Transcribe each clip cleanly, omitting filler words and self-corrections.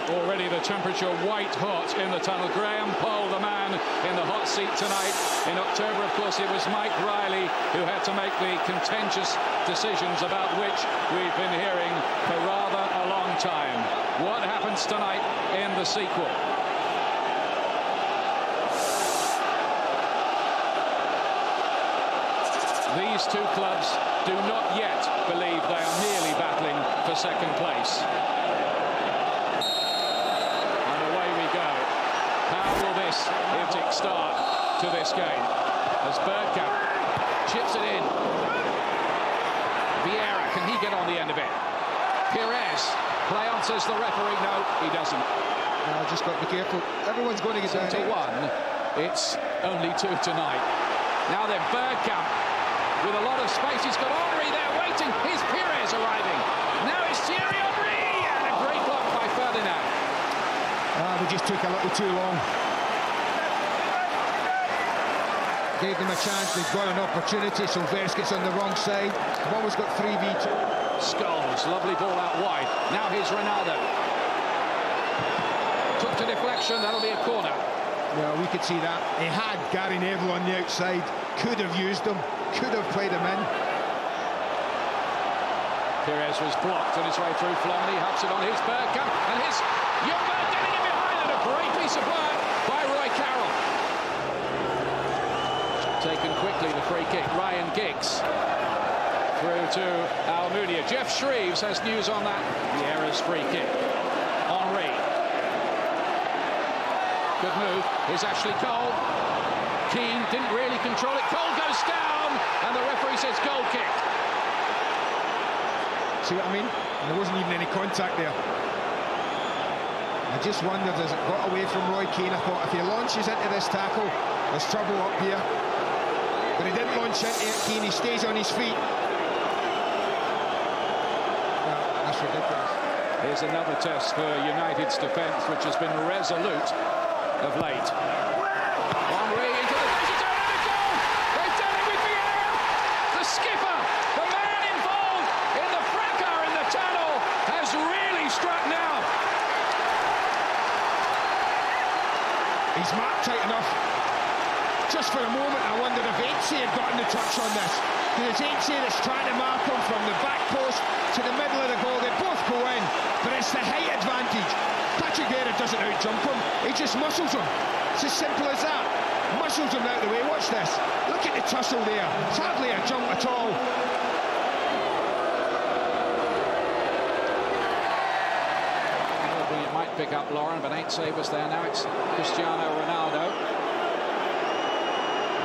Already the temperature white hot in the tunnel. Graham Poll, the man in the hot seat tonight. In October, of course, it was Mike Riley who had to make the contentious decisions about which we've been hearing for rather a long time. What happens tonight in the sequel? These two clubs do not yet believe they are merely battling for second place. And away we go. How will this hectic start to this game? As Bergkamp chips it in. Vieira, can he get on the end of it? Pires, play on, says the referee. No, he doesn't. Just got to be careful. Everyone's going to get down. To one, it's only 2 tonight. Now then, Bergkamp. With a lot of space, he's got Henry there waiting. Here's Pires arriving. Now it's Thierry Henry, and a great block by Ferdinand. They just took a little too long. Gave them a chance, they've got an opportunity. Silvers gets on the wrong side. They've always got 3v2. Scholes, lovely ball out wide. Now here's Ronaldo. Took to deflection, that'll be a corner. Well, we could see that. He had Gary Neville on the outside. Could have used him. Could have played him in. Pires was blocked on his way through. Flomley helps it on his Bergkamp, and his Ljungberg getting it behind, and a great piece of work by Roy Carroll. Taken quickly, the free kick. Ryan Giggs through to Almunia. Jeff Shreves has news on that. Vieira's free kick. Henry. Good move. Here's Ashley Cole. Keane didn't really control it. Cole goes down, and the referee says goal kick. See what I mean? There wasn't even any contact there. I just wondered, as it got away from Roy Keane, I thought if he launches into this tackle, there's trouble up here. But he didn't launch into it, Keane, he stays on his feet. That's ridiculous. Here's another test for United's defence, which has been resolute of late. Henry into the danger zone and a goal! They've done it with Vieira! The skipper, the man involved in the fracas in the tunnel, has really struck now. He's marked tight enough. Just for a moment, I wondered if Ainsley had gotten the touch on this. There's Ainsley that's trying to mark him from the back post to the middle of the goal. They both go in, but it's the height advantage. Patrick Vieira doesn't out-jump him, he just muscles him. It's as simple as that. Muscles him out of the way. Watch this. Look at the tussle there. It's hardly a jump at all. It might pick up Lauren, but 8 savers there now. It's Cristiano Ronaldo.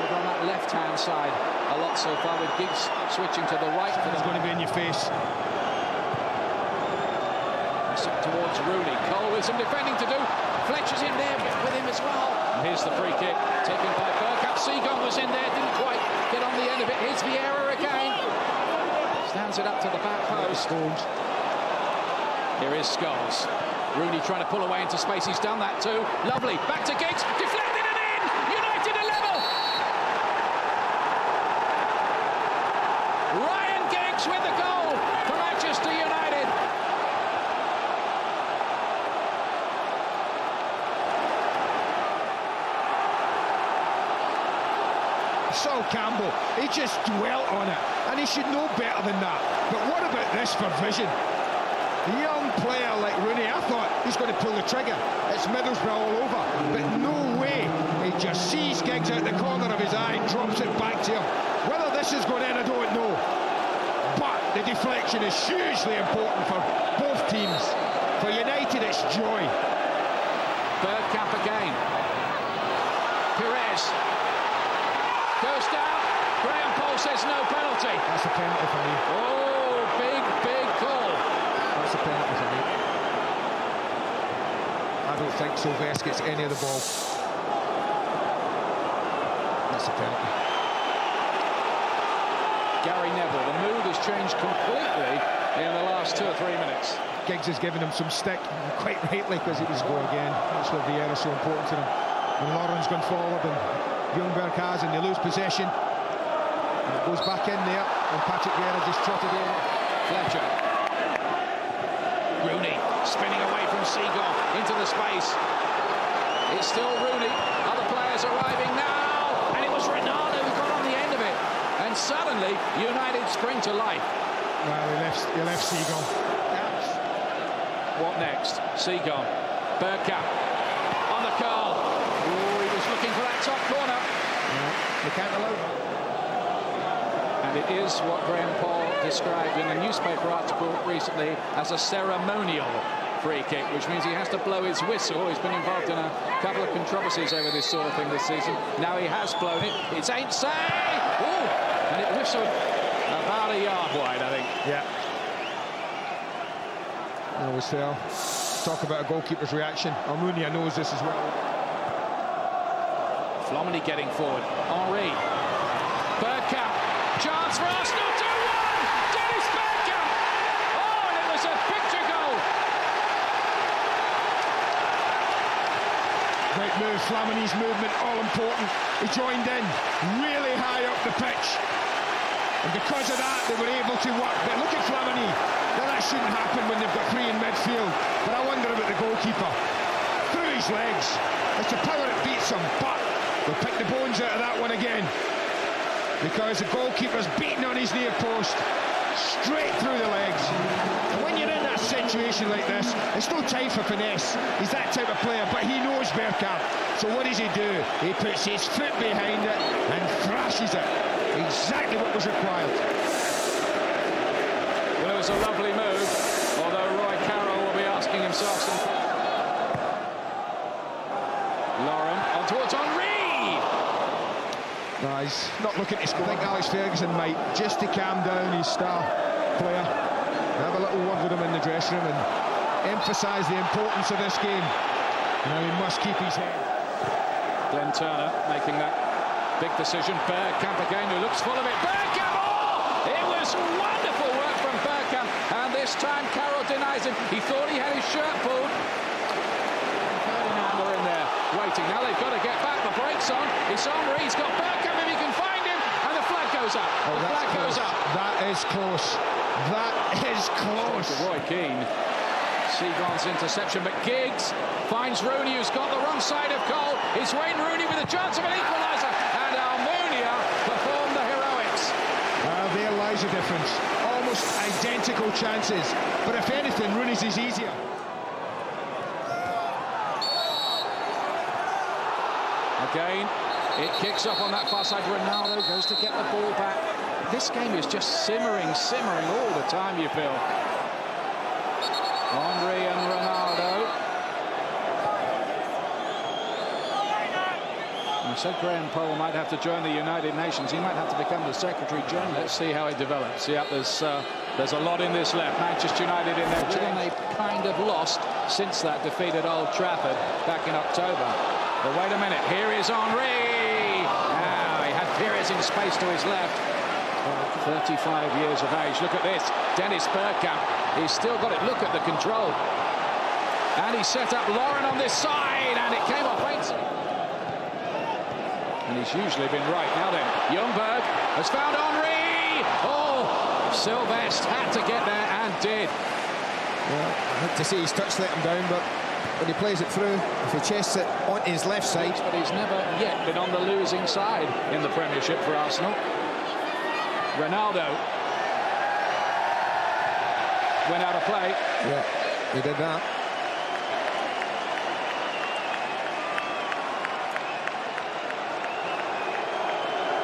Over on that left-hand side, a lot so far with Giggs switching to the right. It's going to be in your face. Up towards Rooney. Cole with some defending to do. Fletcher's in there with him as well. And here's the free kick taken by Bergkamp. Seagon was in there, didn't quite get on the end of it. Here's Vieira again. Stands it up to the back post. Here is Scholes. Rooney trying to pull away into space. He's done that too. Lovely. Back to Giggs. Deflected and in. United are level. Ryan Giggs with the goal for Manchester United. Sol Campbell, he just dwelt on it, and he should know better than that. But what about this for vision? A young player like Rooney, I thought he's going to pull the trigger. It's Middlesbrough all over, but no way. He just sees Giggs out the corner of his eye and drops it back to him. Whether this is going in, I don't know. But the deflection is hugely important for both teams. For United, it's joy. Bergkamp again. Pires goes down. Graham Poll says no penalty. That's a penalty for me. Oh, big call. That's a penalty for me. I don't think Silvers gets any of the ball. That's a penalty. Gary Neville, the mood has changed completely in the last 2 or 3 minutes. Giggs has given him some stick, quite rightly, because he was go again. That's why Vieira's so important to them. When Lauren's gone forward and Ljungberg has, and they lose possession, and it goes back in there, and Patrick Vieira just trotted in. Fletcher. Rooney spinning away from from Seagull into the space. It's still Rooney. Other players arriving now. And it was Ronaldo who got on the end of it. And suddenly, United spring to life. Well, he left Seagull. What next? Seagull. Bergkamp. On the curl. Oh, he was looking for that top corner. They can't allow that. And it is what Graham Paul described in a newspaper article recently as a ceremonial free kick, which means he has to blow his whistle. He's been involved in a couple of controversies over this sort of thing this season. Now he has blown it. It's Ainsley! Oh! And it whistled about a yard wide, I think. Yeah. Always fair. Talk about a goalkeeper's reaction. Almunia knows this as well. Flomini getting forward. Henry. Bergkamp. Chance for Arsenal. 2-1. Dennis Bergkamp. Oh, and it was a picture goal. Great move. Flamini's movement, all important. He joined in really high up the pitch. And because of that, they were able to work. But look at Flamini. Now, that shouldn't happen when they've got three in midfield. But I wonder about the goalkeeper. Through his legs. It's the power that beats him. But they'll pick the bones out of that one again. Because the goalkeeper's beating on his near post. Straight through the legs. And when you're in that situation like this, it's no time for finesse. He's that type of player, but he knows Bergkamp. So what does he do? He puts his foot behind it and thrashes it. Exactly what was required. Well, it was a lovely move, although Roy Carroll will be asking himself some... Lauren on towards Henry! No, he's not looking to score. I think Alex Ferguson might, just to calm down his star player, have a little word with him in the dressing room and emphasise the importance of this game. Now he must keep his head. Glenn Turner making that big decision. Bergkamp again, who looks full of it. Bergkamp! Oh! It was wonderful work from Bergkamp, and this time Carroll denies him. He thought he had his shirt pulled. Ferdinand are in there waiting. Now they've got to get back. The brake's on. It's Henry. He's got Bergkamp if he can find him, and the flag goes up. Oh, the flag goes up. That is close. That is close. Roy Keane. Seagull's interception, but Giggs finds Rooney, who's got the wrong side of goal. It's Wayne Rooney with a chance of an equaliser, and Almunia performed the heroics. There lies the difference. Almost identical chances, but if anything, Rooney's is easier. Again, it kicks up on that far side. Ronaldo goes to get the ball back. This game is just simmering all the time, you feel. Henry and Ronaldo. I said Graham Poll might have to join the United Nations. He might have to become the Secretary General. Let's see how it develops. Yeah, there's a lot in this left. Manchester United in their team. They kind of lost since that defeat at Old Trafford back in October. But wait a minute, here is Henry. Now he had Pires in space to his left. 35 years of age. Look at this. Dennis Bergkamp. He's still got it. Look at the control. And he set up Lauren on this side, and it came off Ainsley. And he's usually been right. Now then, Ljungberg has found Henry. Oh, Sylvestre had to get there and did. Well, I hate to see his touch let him down, but when he plays it through, if he chests it onto his left side. But he's never yet been on the losing side in the Premiership for Arsenal. Ronaldo went out of play. Yeah, he did that.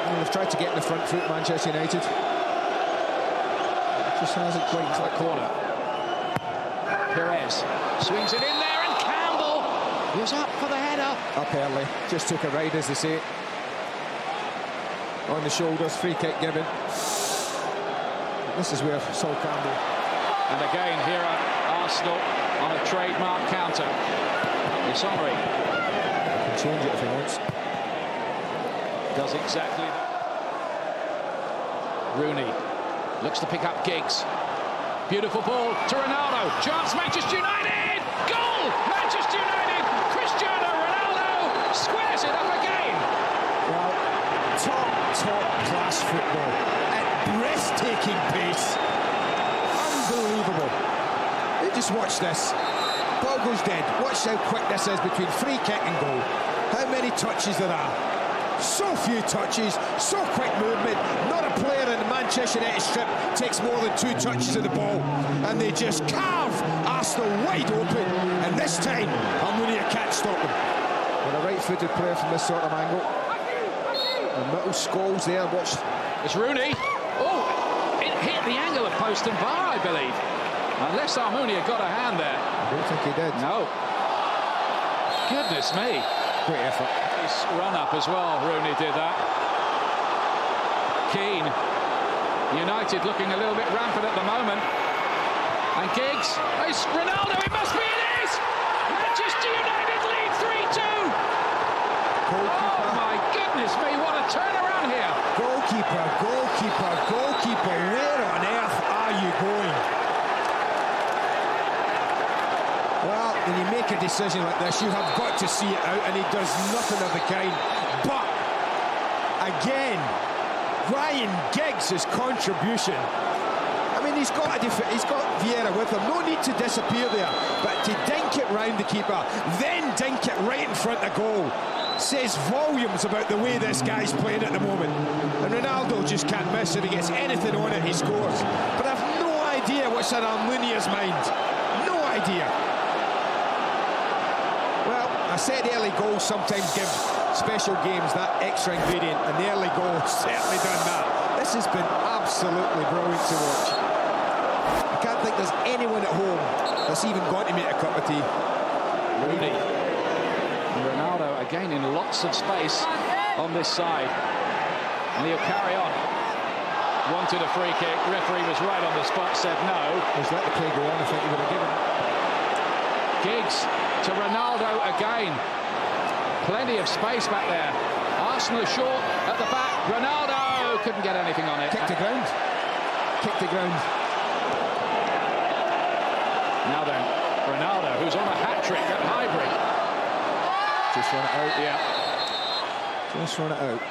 Well, they've tried to get in the front foot, Manchester United. It just hasn't quite to the corner. Pires swings it in there, and Campbell was up for the header. Up early, just took a ride, as they say. On the shoulders, free kick given. This is where Sol Campbell. And again here at Arsenal on a trademark counter. It's Henry. He can change it if he wants. Does exactly that. Rooney looks to pick up Giggs. Beautiful ball to Ronaldo. Chance, Manchester United! Goal! Manchester United! Cristiano Ronaldo squares it up again. Well, top class football at breathtaking pace. Unbelievable. Just watch this. ball goes dead. Watch how quick this is between free kick and goal. How many touches there are. So few touches, so quick movement. Not a player in the Manchester United strip takes more than 2 touches of the ball. And they just carve Arsenal wide open. And this time, Almunia can't stop them. And a right-footed player from this sort of angle. And little Scholes there, watch. It's Rooney. Oh, it hit the angle of post and bar, I believe. Unless Almunia got a hand there. I don't think he did. No. Goodness me. Great effort. Nice run up as well, Rooney did that. Keane. United looking a little bit rampant at the moment. And Giggs. It's Ronaldo, it must be, it is! Manchester United lead 3-2! Oh my goodness me, what a turnaround here! Goalkeeper, goalkeeper, goalkeeper, where on earth are you going? Well, when you make a decision like this, you have got to see it out, and he does nothing of the kind. But, again, Ryan Giggs' contribution. I mean, he's got Vieira with him. No need to disappear there. But to dink it round the keeper, then dink it right in front of goal, says volumes about the way this guy's playing at the moment. And Ronaldo just can't miss. If he gets anything on it, he scores. But I've no idea what's in Almunia's mind. No idea. Well, I said early goals sometimes give special games that extra ingredient, and the early goal has certainly done that. This has been absolutely brilliant to watch. I can't think there's anyone at home that's even gone to make a cup of tea. Rooney. And Ronaldo again in lots of space on this side. And he'll carry on. Wanted a free kick. Referee was right on the spot, said no. He's let the play go on, I think he would have given it. Giggs to Ronaldo again. Plenty of space back there. Arsenal short at the back. Ronaldo couldn't get anything on it. Kick to ground. Kick to ground. Now then, Ronaldo, who's on a hat-trick at Highbury. Just run it out. Yeah. Just run it out.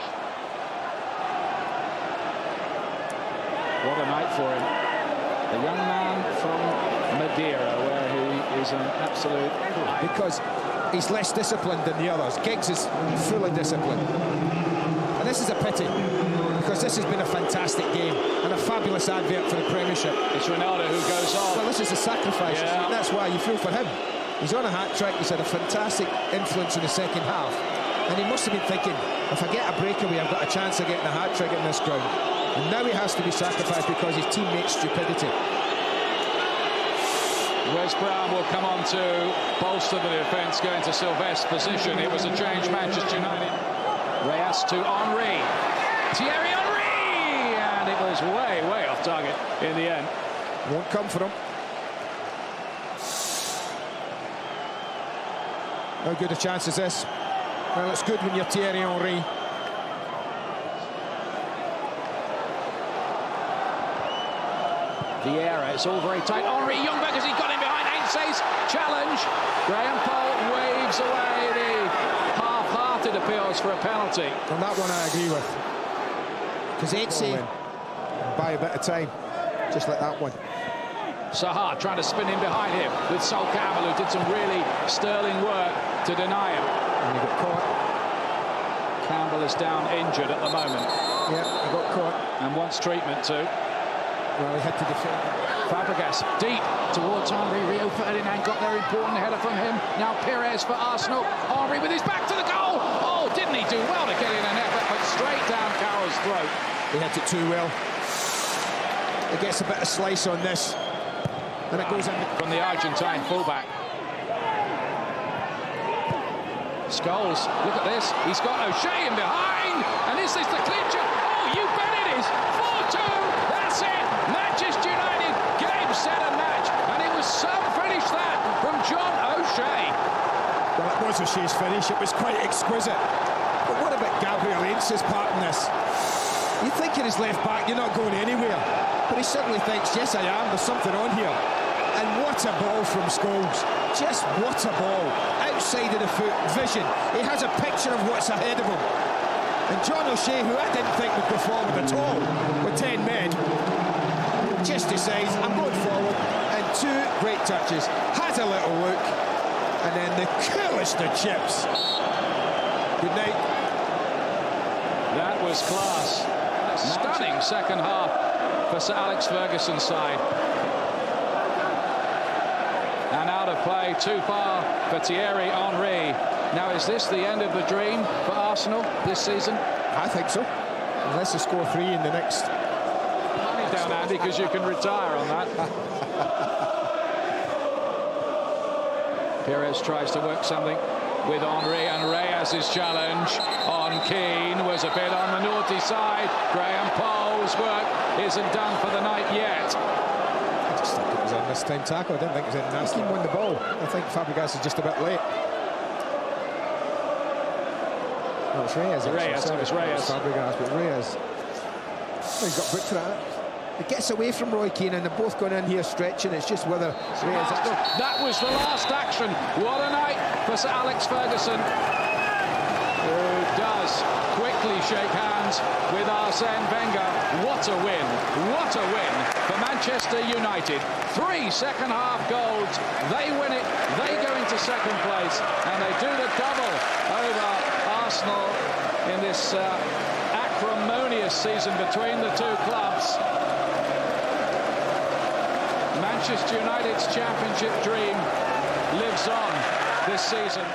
What a night for him. The young man from Madeira, where he is an absolute... Because he's less disciplined than the others. Giggs is full of discipline. And this is a pity, because this has been a fantastic game and a fabulous advert for the Premiership. It's Ronaldo who goes on. Well, this is a sacrifice. Yeah. That's why you feel for him. He's on a hat-trick. He's had a fantastic influence in the second half. And he must have been thinking, if I get a breakaway, I've got a chance of getting a hat-trick in this ground. And now he has to be sacrificed because his teammates' stupidity. Wes Brown will come on to bolster the defence, going to Sylvest's position. It was a change, Manchester United. Reyes to Henry. Thierry Henry! And it was way, way off target in the end. Won't come for him. How good a chance is this? Well, it's good when you're Thierry Henry. Vieira, it's all very tight. Henry, Youngberg, has he got him behind? Ainsley's challenge. Graham Poll waves away the half-hearted appeals for a penalty. On that one I agree with. Because Ainsley, buy a bit of time, just like that one. Sahar trying to spin in behind him with Sol Campbell, who did some really sterling work to deny him. And he got caught. Campbell is down injured at the moment. Yeah, he got caught. And wants treatment too. Well, he had to defend. Fabregas deep towards Henry. Rio Ferdinand got their important header from him. Now Pires for Arsenal. Henry with his back to the goal. Oh, didn't he do well to get in an effort, but straight down Carroll's throat. He hit it too well. He gets a bit of slice on this. And it goes in. From the Argentine fullback. Scholes, look at this. He's got O'Shea in behind. And is this the clincher? Oh, you bet it is. 4-2. That's it. Manchester United, game, set and match. And it was some finish that from John O'Shea. Well, it was O'Shea's finish. It was quite exquisite. But what about Gabriel Ainsley's part in this? You think in his left back, you're not going anywhere. But he suddenly thinks, yes, I am. There's something on here. And what a ball from Scholes. Just what a ball. Outside of the foot, vision. He has a picture of what's ahead of him. And John O'Shea, who I didn't think would go forward at all, with 10 men, just decides, I'm going forward. And two great touches. Has a little look. And then the coolest of chips. Good night. That was class. Stunning second half for Sir Alex Ferguson's side. And out of play too far for Thierry Henry. Now, is this the end of the dream for Arsenal this season? I think so. Unless they score 3 in the next. Money down, Andy, because you can retire on that. Perez tries to work something with Henry, and Reyes' challenge on Keane was a bit on the naughty side. Graham Poll's work isn't done for the night yet. I just think it was a mistime tackle. I didn't think it was anything nasty. Keane won the ball. I think Fabregas is just a bit late. No, it's Reyes. It was Reyes. Fabregas, but Reyes. He's got booked for that. It gets away from Roy Keane, and they're both going in here stretching. It's just whether Reyes. That was the last action. What a night for Sir Alex Ferguson, who does quickly shake hands with Arsene Wenger. What a win. What a win for Manchester United. 3 second-half goals. They win it. They go into second place, and they do the double over Arsenal in this acrimonious season between the two clubs. Manchester United's championship dream lives on this season.